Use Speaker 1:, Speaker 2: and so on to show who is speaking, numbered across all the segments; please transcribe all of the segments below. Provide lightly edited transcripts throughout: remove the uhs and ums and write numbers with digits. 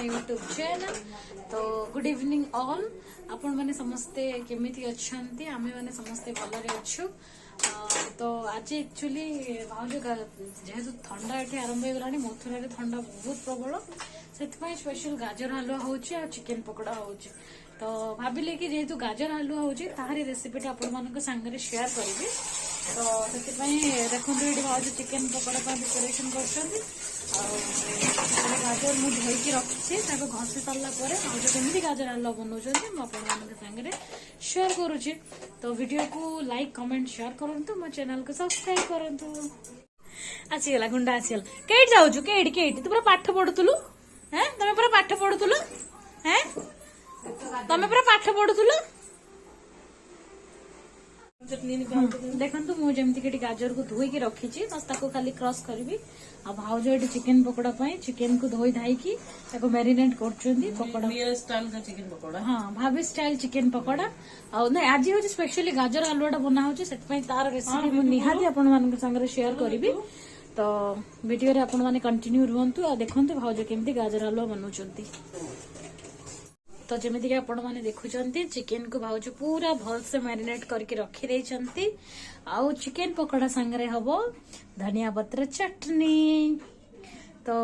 Speaker 1: My YouTube channel. तो good evening all. आपण माने समस्ते केमिति अछंती? आमे माने समस्ते भलरे अछु। तो आज एक्चुअली भाउज जेहेतु ठंडा एठी आरंभ हो गलानी, मथुरा रे ठंडा बहुत प्रबल, से स्पेशल गाजर हलवा होची और चिकन पकोड़ा होची। तो भाविले कि जेहेतु गाजर हलवा होची ताहारी रेसिपीटा आपण मानक संगे शेयर करिवि। तो से देखो ये भाज चिकेन पकोड़ा प्रिपरेसन कर गाजर मुझे धोईकी रखी घसी सारा भाज केमी गाजर हलवा बनाऊँ सागर शेयर करुच्ची। तो वीडियो को लाइक कमेंट शेयर करूँ, मो चैनल को सब्सक्राइब करूँ। आसीगला गुंडा आसीगला। केट जाऊँ केट केट तू पूरा पाठ पढ़ुलु? हैं तुम पूरा पाठ पढ़ुलु? हैं तुम पूरा पाठ पढ़ुलु? देखो मुझे गाजर को धोईकी रखी बस खाली क्रश करी। आ भाउज ये चिकेन पकोड़ा चिकेन को धोई धाई मैरिनेट कर
Speaker 2: स्टाइल का चिकेन पकोड़ा।
Speaker 1: हाँ भाभी स्टाइल चिकेन पकोड़ा। आज हूँ स्पेशली गाजर हलवा बना हो तार रेसिपी मुझे निहाती आपण संगे शेयर करी। तो वीडियो रे आपण माने कंटिन्यू रुहंतु आ देखंतु भाउज केमती गाजर हलवा बनाउछंती। तो जमीती कि आपण माने देखुचंती चिकेन को भाउज पूरा भल से मैरिनेट करके रखी देइचंती। आउ चिकेन पकोड़ा संगरे हबो धनिया पत्र चटनी। तो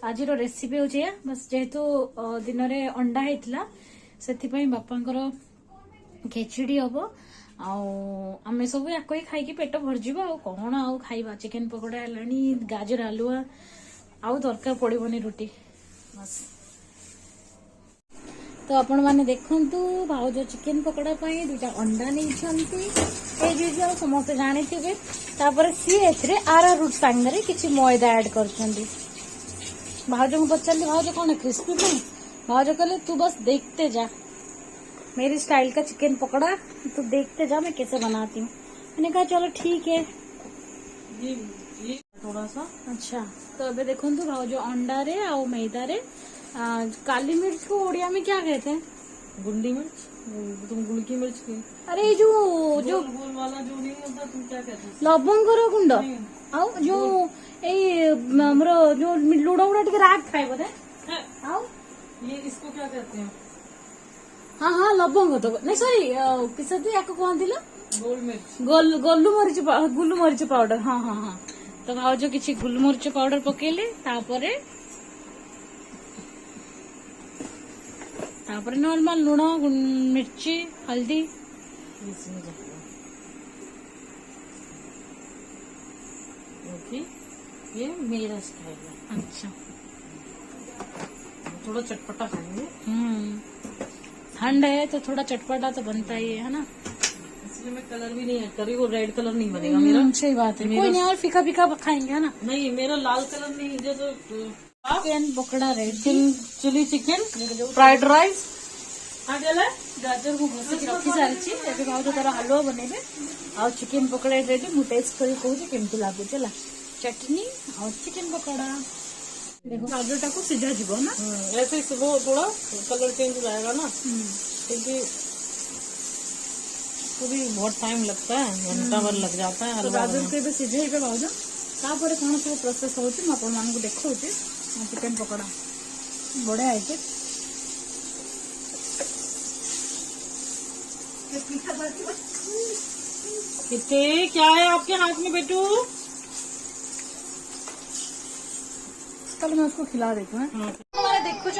Speaker 1: आज रो रेसिपी हो बस जेहेतु दिन रे अंडा हेतला सेथि बापांकर खिचड़ी हबो। आमे सब याको ही खाई पेट भरजिबो। आ कौन आउ खाइबा चिकेन पकोड़ा हेलानी गाजर हलवा आउ दरकार पड़िबोनी रुटी बस। तो आपण माने देखंतु भाउज चिकेन पकोड़ा दुटा अंडा नहीं समस्त जानी थे। सी एथरे आरा रूट सांगरे किछि मैदा ऐड करछंती। भाउज को पचारली भाउज कौन क्रिस्पी पे? भाउज कहले तू बस देखते जा मेरी स्टाइल का चिकेन पकोड़ा, तू देखते जा मैं कैसे बनाती हूँ। मैंने कहा चलो ठीक है।
Speaker 2: ये थोड़ा सा
Speaker 1: अच्छा तो अबे देखंतु भाउज अंडा रे आ मैदा रे काली मिर्च को उड़िया में क्या कहते हैं?
Speaker 2: गुंडी मिर्च। तुम गुड़की मिर्च की?
Speaker 1: अरे जो
Speaker 2: गोल वाला जो नहीं होता तुम क्या कहते हो?
Speaker 1: लवंगर गुंड आउ जो हमरो जो लुड़ा उड़ा टिके राग खाए बोले आउ
Speaker 2: ये इसको क्या कहते हैं?
Speaker 1: हाँ हाँ लवंग तो नहीं सॉरी किसती याको कहती
Speaker 2: गोल मिर्च
Speaker 1: गुलु मरीच पाउडर। हाँ हाँ हाँ तो भाउज किछि गुलु मरीच पाउडर पकेले तापरे नॉर्मल लुण मिर्ची हल्दी
Speaker 2: ये मेरा स्टाइल है।
Speaker 1: अच्छा
Speaker 2: थोड़ा चटपटा खाएंगे।
Speaker 1: ठंड है तो थोड़ा चटपटा तो बनता ही है ना।
Speaker 2: इसलिए मैं कलर भी नहीं है करी, वो रेड कलर नहीं बनेगा मेरा।
Speaker 1: सही बात है। कोई नहीं और फीका फीका खाएंगे है ना।
Speaker 2: नहीं मेरा लाल कलर नहीं जो
Speaker 1: chicken pakora ready,
Speaker 2: chilli chicken fried rice
Speaker 1: गाजर को घसी रखी सारी ଏବେ भाउज तार हलवा बनेबे आ चिकन पकोड़ा रेडी। मु टेस्ट करी कहूँ केमती लागुच है चटनी और चिकन पकोड़ा। देखो गाजर टाको सीधा जीव ना
Speaker 2: ऐसे वो थोड़ा कलर चेंज हो जाएगा ना, क्योंकि तो भी बहुत टाइम लगता है, घंटा भर लग जाता है हलवा।
Speaker 1: गाजर के सीझे भाउज तापर कौन सब प्रोसेस होची आपण मानकु देखौची। चिकन पकोड़ा बढ़िया है।
Speaker 2: कितने क्या है आपके हाथ में बेटू?
Speaker 1: कल मैं उसको खिला देती हूँ। मैंने देखुं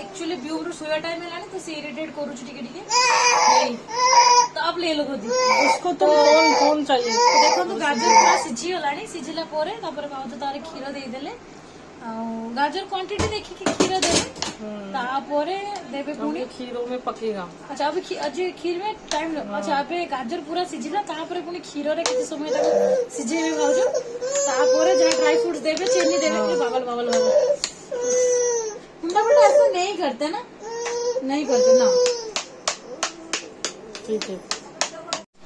Speaker 1: एक्चुअली ब्यूर सोया टाइम है तो सी इरिटेट करुच्चे तो अब ले लो खुद उसको। तो
Speaker 2: कौन चाहिए?
Speaker 1: देखो तो गाजर पूरा सीझी गला सीझिला भाउज तार क्षीर देदेले गाजर क्वांटिटी देखिए क्षीर देवे देवे पुणी
Speaker 2: खीरों में पकेगा।
Speaker 1: अच्छा अभी खीर में टाइम अच्छा अबे गाजर पूरा सीझिला पुणी क्षीर रे किसी समय सीझेबे भाउज। तापर जहाँ ड्राई फ्रूट्स देवे चीनी देवे बाबल बाबल मुंडा मुंडा ऐसा नहीं करते ना, नहीं करते ना।
Speaker 2: ठीक है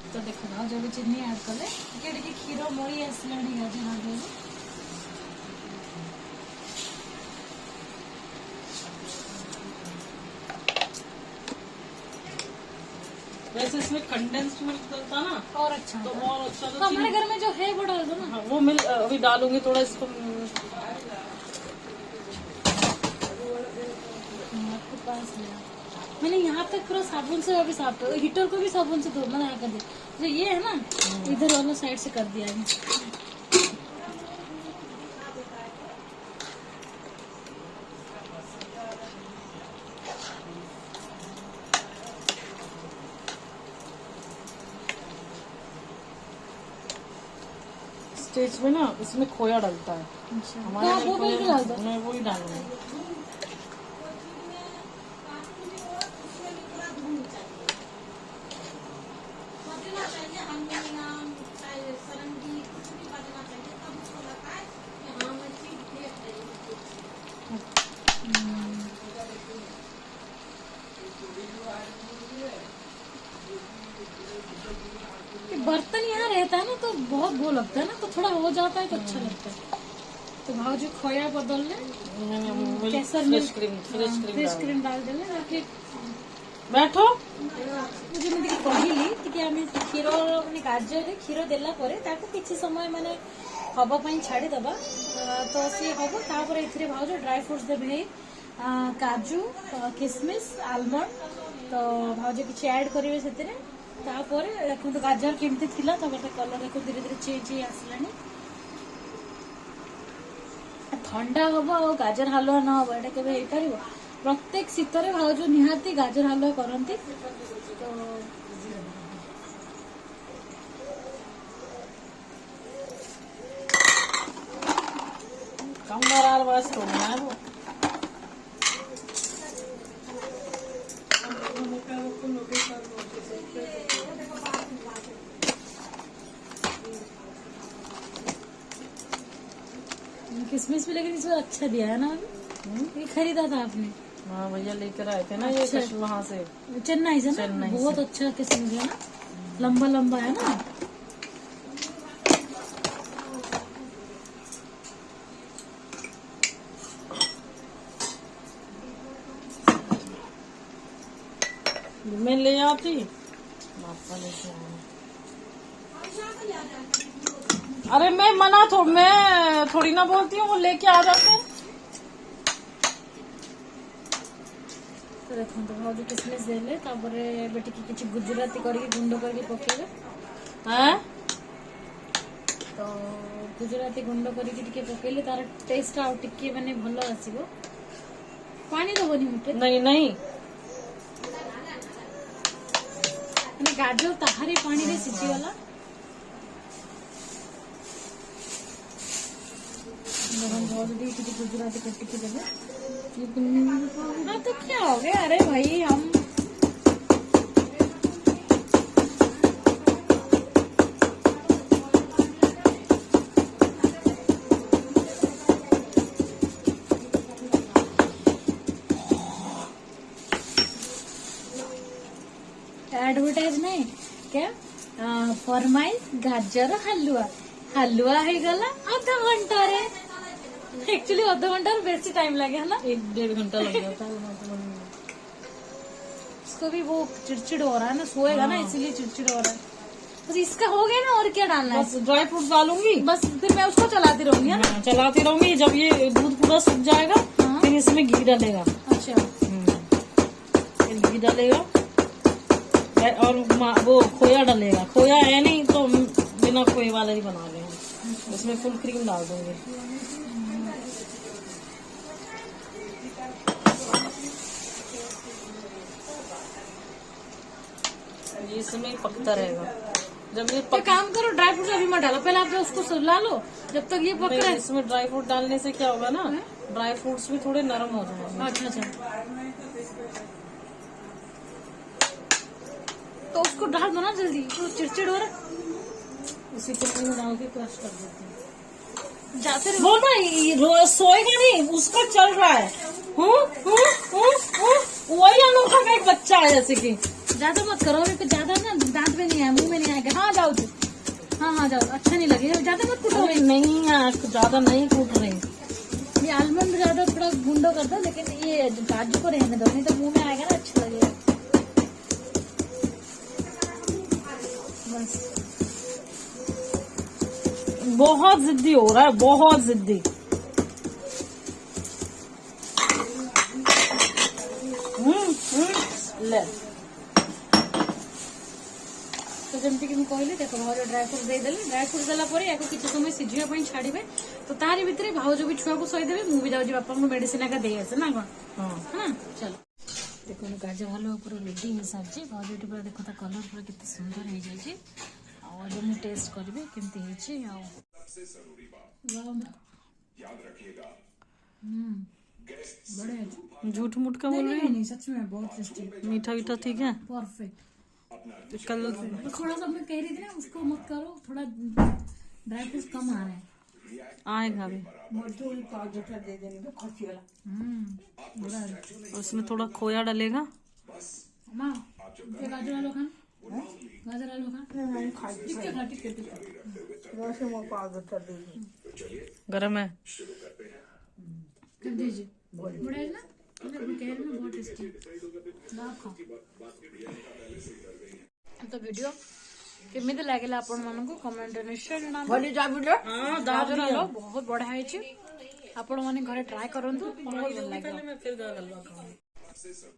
Speaker 1: तो देखो भाउज अभी चीनी ऐड कले टिके क्षीर मरी आसलानी गाजर हलवा।
Speaker 2: वैसे इसमें कंडेंस्ड मिल्क डलता ना
Speaker 1: और अच्छा
Speaker 2: तो और अच्छा।
Speaker 1: तो हमारे घर में जो है वो डाल दो ना।
Speaker 2: हाँ, वो मिल्क अभी डालूंगी थोड़ा इसको
Speaker 1: पास मेरा मैंने यहाँ तक पूरा साबुन से अभी साफ कर, हीटर को भी साबुन से धो मैंने यहाँ कर दिया। जो ये है ना इधर वाला साइड से कर दिया है।
Speaker 2: स्टेज में ना इसमें खोया डलता है।
Speaker 1: अच्छा
Speaker 2: हमारे
Speaker 1: तो
Speaker 2: यहाँ
Speaker 1: आप वो
Speaker 2: खोया
Speaker 1: बिल्कुल डाल दो।
Speaker 2: मैं वही डालूंगी।
Speaker 1: ये बर्तन यहाँ रहता है ना तो बहुत वो लगता है ना, तो थोड़ा हो जाता है तो अच्छा लगता है। तो भाजी खोया बदल ले, केसर
Speaker 2: फ्रेश क्रीम
Speaker 1: फ्रेश क्रीम डाल देले बाकी
Speaker 2: बैठो।
Speaker 1: मुझे मुझे कहली कि आम क्षीर मैंने गाजर क्षीर देला परे ताको किछि समय माने हवा पई छाड़ी दबा तो सी हबो। तापर एथिरे भाउज ड्राई फ्रूट्स देबे, काजू किशमिश आलमंड तो भाउज किछि ऐड करिवे सेतिरे। तापर देखो तो गाजर केमती थिला तापर कलर देखो धीरे धीरे चेंज ही आसलानी। ठंडा हम और गाजर हलुआ न हम एटा केबे हेई प्रत्येक शीतरे भाउज निहाती गाजर हलुआ करती। तो
Speaker 2: कम बराबर बस तो ना वो
Speaker 1: किसमिस भी लेकिन इस बार अच्छा दिया है ना अभी। ये खरीदा था आपने?
Speaker 2: हाँ भैया लेकर आए थे ना ये
Speaker 1: अच्छा।
Speaker 2: वहाँ से
Speaker 1: चेन्नई से ना?
Speaker 2: चेन्नई से।
Speaker 1: बहुत अच्छा किस्म है ना, लंबा लंबा है ना।
Speaker 2: मैं ले आती पापा लेके आए। अरे मैं थोड़ी ना बोलती हूँ, वो लेके आ जाते हैं।
Speaker 1: तो देखो तो भाउज किसमिस देले तापरे बेटी की किछि गुजराती करके गुंड करके पकेबे।
Speaker 2: हैं?
Speaker 1: तो गुजराती गुंड करके टिके पकेले तार टेस्ट आउ टिके माने भलो आसीबो। पानी दबनी मुटे
Speaker 2: नहीं नहीं
Speaker 1: माने गाजर ताहारी पानी रे सिझी वाला। बहुत दी किसी गुजराती कट्टी की देवे। हाँ तो क्या हो गया, अरे भाई हम एडवर्टाइज नहीं क्या फरमाइश गाजर हलुआ हलुआ है गला आधा घंटा रे। एक्चुअली आधा घंटा बेसी टाइम लगे है ना,
Speaker 2: 1-1.5 घंटा लग गया था।
Speaker 1: इसको भी वो चिड़चिड़ हो रहा है ना, सोएगा ना इसलिए चिड़चिड़ हो रहा है। बस इसका हो गया ना, और क्या डालना है?
Speaker 2: बस ड्राई फ्रूट डालूंगी,
Speaker 1: बस फिर मैं उसको चलाती रहूंगी है ना।
Speaker 2: हाँ, चलाती रहूंगी। जब ये दूध पूरा सूख जाएगा
Speaker 1: हाँ।
Speaker 2: फिर इसमें घी डालेगा।
Speaker 1: अच्छा
Speaker 2: फिर घी डालेगा और वो खोया डालेगा। खोया है नहीं तो बिना खोए वाला ही बना लेंगे। इसमें फुल क्रीम डाल दूंगी। ये इसमें पकता रहेगा। जब ये
Speaker 1: तो काम करो, ड्राई फ्रूट अभी मत डालो, पहले आप जो उसको सुला लो जब तक ये पक रहा है।
Speaker 2: इसमें ड्राई फ्रूट डालने से क्या होगा ना, ड्राई फ्रूट्स भी थोड़े नरम हो जाएंगे।
Speaker 1: अच्छा अच्छा तो उसको डाल दो ना जल्दी, तो चिड़चिड़ हो रहा है।
Speaker 2: उसी को क्रीम डाल के क्रश कर देते हैं।
Speaker 1: जाते रहो।
Speaker 2: बोल ना सोएगा नहीं, उसका चल रहा है। वही अनोखा का एक बच्चा है जैसे कि।
Speaker 1: ज्यादा मत करो अभी, कुछ ज्यादा ना दांत में नहीं आया, मुंह में नहीं आएगा। हाँ जाओ तू, हाँ जाओ, अच्छा नहीं लगेगा। ज्यादा मत कूटो।
Speaker 2: नहीं है, ज्यादा नहीं कूट रही।
Speaker 1: ये आलमंड ज्यादा थोड़ा गुंडो कर दो, लेकिन ये काजू को रहने दो, नहीं तो मुंह में आएगा ना अच्छा लगेगा। बस
Speaker 2: बहुत जिद्दी हो रहा है, बहुत जिद्दी। ले
Speaker 1: तो जमती कि मैं कहली देख भाज ड्राई फ्रूट देदेले ड्राई फ्रूट देला पर या किसी समय सिझा छाड़े तो तारी भितर भाज भी छुआ को शोदेवे मु भी जाऊँ बापा को मेडिसिन आगे दे आसे ना कौन हाँ चलो देखो गाजर हलवा पूरा रेडी हो सारी भाज पूरा देखो ता कलर पूरा कितने सुंदर हो जाए आज मुझे टेस्ट करी केमती बढ़िया
Speaker 2: झूठ मूठ का बोल रही
Speaker 1: नहीं नहीं सच में बहुत टेस्टी
Speaker 2: है मीठा वीठा ठीक है
Speaker 1: परफेक्ट
Speaker 2: कल
Speaker 1: थोड़ा सा मैं कह रही थी ना उसको मत करो थोड़ा ड्राई फ्रूट कम आ रहा है
Speaker 2: आएगा भी
Speaker 1: दे देने खुशी वाला
Speaker 2: उसमें थोड़ा खोया डालेगा
Speaker 1: माँ ये गाजर आलू खान गाजर आलू खान ठीक है
Speaker 2: गरम है
Speaker 1: कर दीजिए बढ़िया है ना कह रही ना बहुत टेस्टी खाओ तो वीडियो केमिति लगे आपण मानक कमेंट निश्चय जणाबो गाजर हलवा बहुत बढ़िया है आपण माने घरे ट्राई करंतु बहुत भल लागे
Speaker 2: मैं फिर